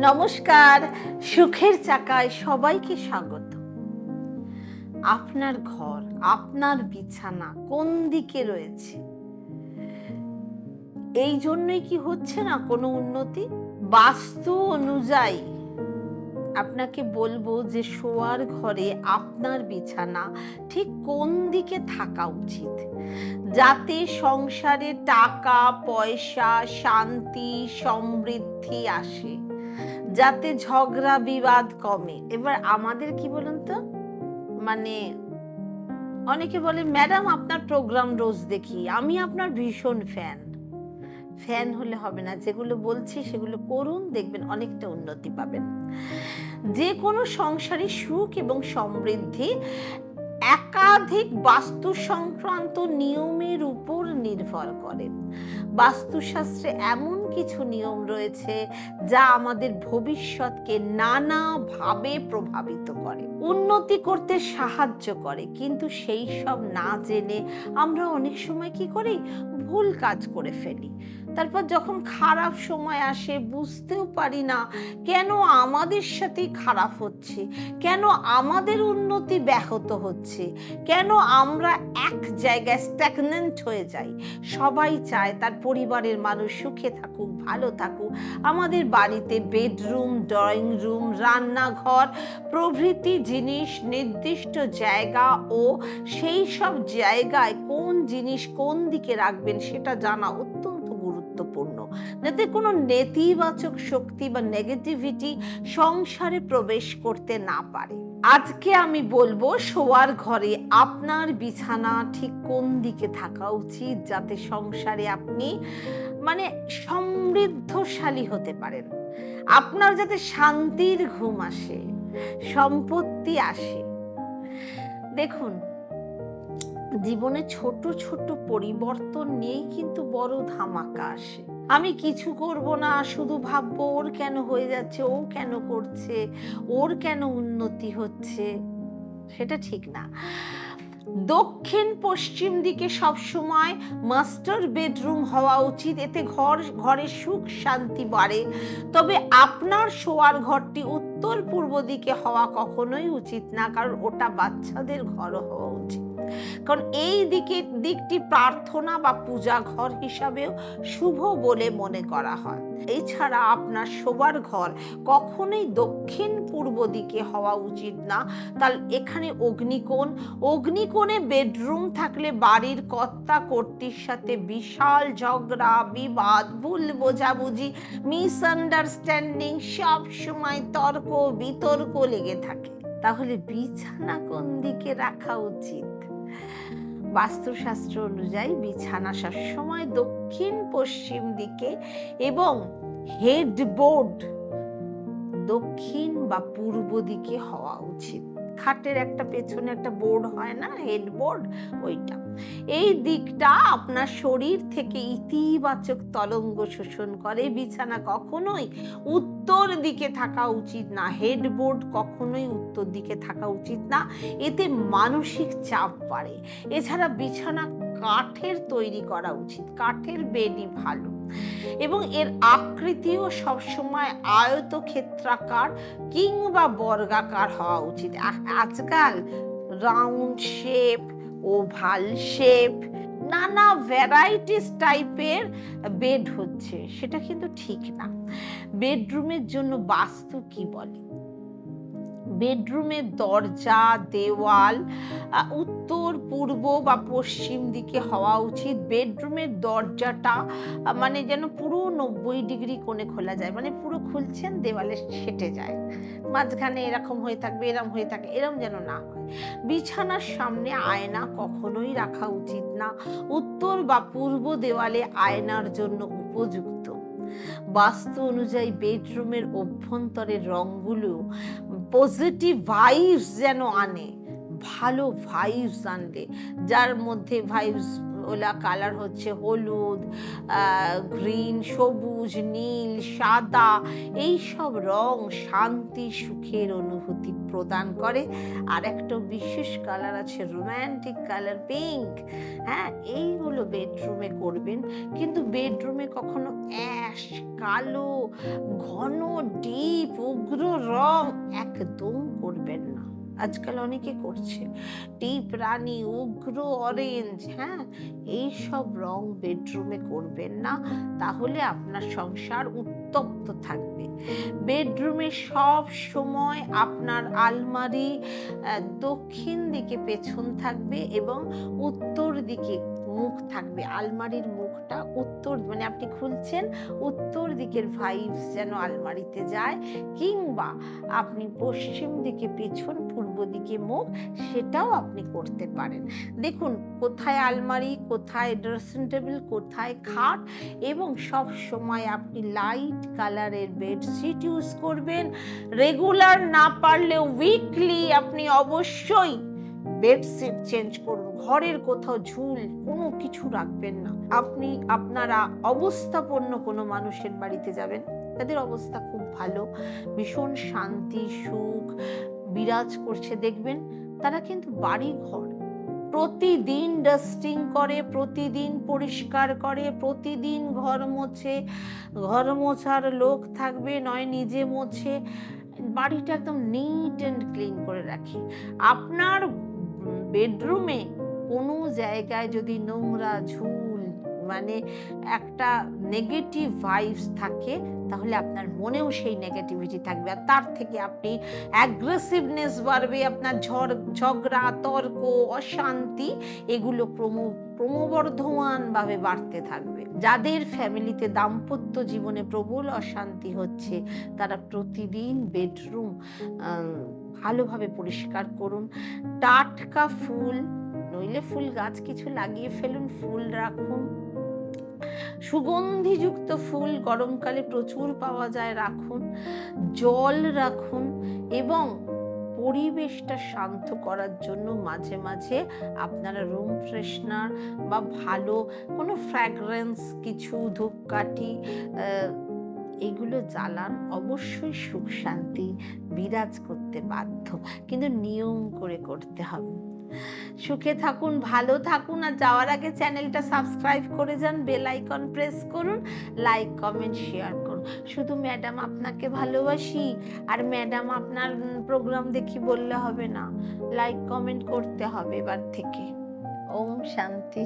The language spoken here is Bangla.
নমস্কার, সুখের চাকায় সবাইকে স্বাগত। আপনার ঘর, আপনার বিছানা কোন দিকে রয়েছে? এই জন্যই কি হচ্ছে না কোনো উন্নতি? বাস্তু অনুযায়ী আপনাকে বলবো যে শোয়ার ঘরে আপনার বিছানা ঠিক কোন দিকে থাকা উচিত, যাতে সংসারে টাকা পয়সা, শান্তি, সমৃদ্ধি আসে, যাতে ঝগড়া বিবাদ কমে। এবার আমাদের কি বলুন তো, মানে অনেকে বলে ম্যাডাম আপনার প্রোগ্রাম রোজ দেখি, আমি আপনার ভীষণ ফ্যান। ফ্যান হলে হবে না, যেগুলো বলছি সেগুলো করুন, দেখবেন অনেকটা উন্নতি পাবেন। যে কোনো সংসারে সুখ এবং সমৃদ্ধি একাধিক বাস্তু সংক্রান্ত নিয়মের উপর নির্ভর করে। বাস্তুশাস্ত্রে এমন কিছু নিয়ম রয়েছে যা আমাদের ভবিষ্যৎকে নানাভাবে প্রভাবিত করে, উন্নতি করতে সাহায্য করে। কিন্তু সেই সব না জেনে আমরা অনেক সময় কি করি, ভুল কাজ করে ফেলি। তারপর যখন খারাপ সময় আসে বুঝতেও পারি না কেন আমাদের সাথেই খারাপ হচ্ছে, কেন আমাদের উন্নতি ব্যাহত হচ্ছে, কেন আমরা এক জায়গায় স্ট্যাগনেন্ট হয়ে যাই। সবাই চায় তার পরিবারের মানুষ সুখে থাকুক, ভালো থাকুক। আমাদের বাড়িতে বেডরুম, ড্রয়িং রুম, রান্নাঘর প্রভৃতি জিনিস নির্দিষ্ট জায়গা ও সেই সব জায়গায় কোন জিনিস কোন দিকে রাখবেন সেটা জানা অত্যন্ত গুরুত্বপূর্ণ, যাতে কোনো নেতিবাচক শক্তি বা নেগেটিভিটি সংসারে প্রবেশ করতে না পারে। আজকে আমি বলবো শোয়ার ঘরে আপনার বিছানা ঠিক কোন দিকে থাকা উচিত, যাতে সংসারে আপনি সমৃদ্ধশালী হতে পারেন, আপনার যাতে শান্তির ঘুম আসে, সম্পত্তি আসে। দেখুন, জীবনে ছোট ছোট পরিবর্তন নিয়েই কিন্তু বড় ধামাকা আসে। আমি কিছু করব না, শুধু ভাববো ওর কেন হয়ে যাচ্ছে, ও কেন করছে, ওর কেন উন্নতি হচ্ছে, সেটা ঠিক না। দক্ষিণ পশ্চিম দিকে সবসময় মাস্টার বেডরুম হওয়া উচিত, এতে ঘরে সুখ শান্তি বাড়ে। তবে আপনার শোয়ার ঘরটি উত্তর পূর্ব দিকে হওয়া কখনোই উচিত না, কারণ ওটা বাচ্চাদের ঘরও হওয়া উচিত, কারণ এই দিকটি প্রার্থনা বা পূজা ঘর হিসাবেও শুভ বলে মনে করা হয়। এছাড়া আপনার শোবার ঘর কখনোই দক্ষিণ পূর্ব দিকে হওয়া উচিত না, তাহলে এখানে অগ্নিকোণে বেডরুম থাকলে বাড়ির কর্তা কর্ত্রীর সাথে বিশাল ঝগড়া বিবাদ, ভুল বোঝাবুঝি, মিসআন্ডারস্ট্যান্ডিং, সব সময় তর্ক বিতর্ক লেগে থাকে। তাহলে বিছানা কোন দিকে রাখা উচিত? বাস্তুশাস্ত্র অনুযায়ী বিছানা সবসময় দক্ষিণ পশ্চিম দিকে এবং হেডবোর্ড দক্ষিণ বা পূর্ব দিকে হওয়া উচিত। খাটের একটা পেছনে একটা বোর্ড হয় না, হেডবোর্ড, ওইটা। এই দিকটা আপনার শরীর থেকে ইতিবাচক তরঙ্গ শোষণ করে। বিছানা কখনোই উত্তর দিকে থাকা উচিত না, হেডবোর্ড কখনোই উত্তর দিকে থাকা উচিত না, এতে মানসিক চাপ বাড়ে। এছাড়া বিছানা কাঠের তৈরি করা উচিত, কাঠের বেডই ভালো, এবং এর আকৃতিও সবসময় আয়তক্ষেত্রাকার কিংবা বর্গাকার হওয়া উচিত। আজকাল রাউন্ড শেপ, ওভাল শেপ, নানা ভ্যারাইটিস টাইপের বেড হচ্ছে, সেটা কিন্তু ঠিক না। বেডরুমের জন্য বাস্তু কি বলে? বেডরুমের দরজা দেওয়াল উত্তর পূর্ব বা পশ্চিম দিকে হওয়া উচিত। বেডরুমের দরজাটা যেন পুরো 90 ডিগ্রি কোণে খোলা যায়, পুরো খুলছেন দেওয়ালে সেটে যায়, মাঝখানে এরকম হয়ে থাকবে, এরম হয়ে থাকে, এরম যেন না হয়। বিছানার সামনে আয়না কখনোই রাখা উচিত না, উত্তর বা পূর্ব দেওয়ালে আয়নার জন্য উপযুক্ত। বাস্তু অনুযায়ী বেডরুমের অভ্যন্তরের রঙগুলো পজিটিভ ভাইবস যেন আনে, ভালো ভাইবস আনলে, যার মধ্যে ভাইবস ওলা কালার হচ্ছে হলুদ, গ্রিন, সবুজ, নীল, সাদা, এই সব রং শান্তি সুখের অনুভূতি প্রদান করে। আর একটা বিশেষ কালার আছে রোম্যান্টিক কালার পিঙ্ক। হ্যাঁ, এইগুলো বেডরুমে করবেন, কিন্তু বেডরুমে কখনো অ্যাশ, কালো, ঘন ডিপ উগ্র রং একদম করবেন না। আজকাল অনেকে করছে ডিপ রানী, উগ্র অরেঞ্জ, হ্যাঁ, এইসব রং বেডরুমে করবেন না, তাহলে আপনার সংসার উত্তপ্ত থাকবে। বেডরুমে সব সময় আপনার আলমারি দক্ষিণ দিকে পেছন থাকবে এবং উত্তর দিকে মুখ থাকবে। আলমারির মুখটা উত্তর, মানে আপনি খুলছেন, উত্তর দিকের ভাইবস যেন আলমারিতে যায়, কিংবা আপনি পশ্চিম দিকে পেছন, পূর্ব দিকে মুখ, সেটাও আপনি করতে পারেন। দেখুন কোথায় আলমারি, কোথায় ড্রেসিং টেবিল, কোথায় খাট, এবং সব সময় আপনি লাইট কালারের বেডশিট ইউজ করবেন। রেগুলার না পারলেও উইকলি আপনি অবশ্যই বেডশিট চেঞ্জ করুন। ঘরের কোথাও ঝুল কোনো কিছু রাখবেন না। আপনি আপনারা অবস্থাপন্ন কোনো মানুষের বাড়িতে যাবেন, তাদের অবস্থা খুব ভালো, ভীষণ শান্তি সুখ বিরাজ করছে, দেখবেন তারা কিন্তু বাড়ি ঘর প্রতিদিন ডাস্টিং করে, প্রতিদিন পরিষ্কার করে, প্রতিদিন ঘর মোছে, ঘর মোছার লোক থাকবে, নয় নিজে মোছে, বাড়িটা একদম নিট অ্যান্ড ক্লিন করে রাখে। আপনার বেডরুমে কোনো জায়গায় যদি নোংরা, ঝুল, মানে একটা নেগেটিভ ভাইবস থাকে, তাহলে আপনার মনেও সেই নেগেটিভিটি থাকবে, আর তার থেকে আপনি অ্যাগ্রেসিভনেস বাড়বে, আপনার ঝগড়া, তর্ক, অশান্তি এগুলো ক্রমবর্ধমানভাবে বাড়তে থাকবে। যাদের ফ্যামিলিতে দাম্পত্য জীবনে প্রবল অশান্তি হচ্ছে, তারা প্রতিদিন বেডরুম ভালোভাবে পরিষ্কার করুন। টাটকা ফুল, নইলে ফুল গাছ কিছু লাগিয়ে ফেলুন, ফুল রাখুন। সুগন্ধিযুক্ত ফুল গরমকালে প্রচুর পাওয়া যায়, রাখুন। জল রাখুন, এবং পরিবেশটা শান্ত করার জন্য মাঝে মাঝে আপনারা রুম ফ্রেশনার বা ভালো কোনো ফ্র্যাগ্রেন্স, কিছু ধূপকাঠি, এগুলো জ্বালান। অবশ্যই সুখ শান্তি বিরাজ করতে বাধ্য, কিন্তু নিয়ম করে করতে হবে। সুখে থাকুন, ভালো থাকুন, আর যাওয়ার আগে চ্যানেলটা সাবস্ক্রাইব করে যান, বেল আইকন প্রেস করুন, লাইক কমেন্ট শেয়ার করুন। শুধু ম্যাডাম আপনাকে ভালোবাসি আর ম্যাডাম আপনার প্রোগ্রাম দেখি বললে হবে না, লাইক কমেন্ট করতে হবে এবার থেকে। ওম শান্তি।